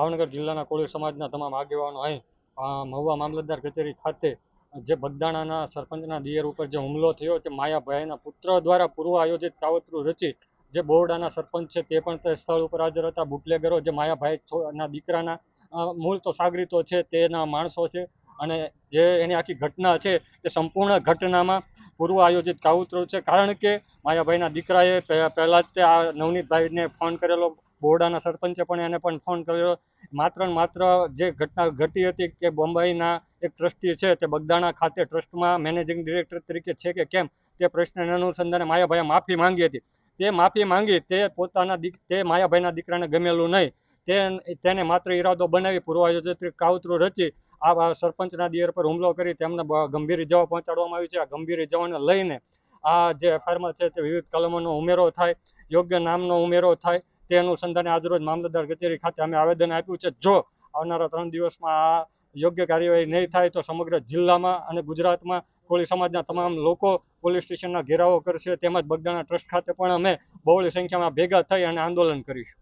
ભાવનગર જિલ્લાના કોળી સમાજના તમામ આગેવાનો અહીં મહુવા મામલતદાર કચેરી ખાતે જે બગદાણાના સરપંચના દિયર ઉપર જે હુમલો થયો તે માયાભાઈના પુત્ર દ્વારા પૂર્વ આયોજિત કાવતરું રચી જે બોરડાના સરપંચ છે તે પણ તે સ્થળ ઉપર હાજર હતા. બુટલેગરો જે માયાભાઈના દીકરાના મૂળ તો સાગરીતો છે તેના માણસો છે અને જે એની આખી ઘટના છે તે સંપૂર્ણ ઘટનામાં પૂર્વ આયોજિત કાવતરું છે. કારણ કે માયાભાઈના દીકરાએ પહેલાં જ તે આ નવનીતભાઈને ફોન કરેલો, બોરડાના સરપંચે પણ એને પણ ફોન કર્યો. માત્ર ને માત્ર જે ઘટના ઘટી હતી કે બોમ્બેના એક ટ્રસ્ટી છે તે બગદાણા ખાતે ટ્રસ્ટમાં મેનેજિંગ ડિરેક્ટર તરીકે છે કે કેમ તે પ્રશ્નને અનુસંધાને માયાભાઈએ માફી માંગી હતી. તે માફી માંગી તે તે માયાભાઈના દીકરાને ગમેલું નહીં. તેને માત્ર ઈરાદો બનાવી પૂર્વ આયોજિત કાવતરું રચી આ સરપંચના દિયર પર હુમલો કરી તેમને ગંભીર ઇજાઓ પહોંચાડવામાં આવી છે. આ ગંભીર ઇજાઓને લઈને આ જે એફઆઈઆરમાં છે તે વિવિધ કલમોનો ઉમેરો થાય, યોગ્ય નામનો ઉમેરો થાય તે અનુસંધાને આજરોજ મામલતદાર કચેરી ખાતે અમે આવેદન આપ્યું છે. જો આવનારા 3 દિવસમાં આ યોગ્ય કાર્યવાહી નહીં થાય તો સમગ્ર જિલ્લામાં અને ગુજરાતમાં કોળી સમાજના તમામ લોકો પોલીસ સ્ટેશનના ઘેરાવો કરશે. તેમજ બગદાણા ટ્રસ્ટ ખાતે પણ અમે બહોળી સંખ્યામાં ભેગા થઈ અને આંદોલન કરીશું.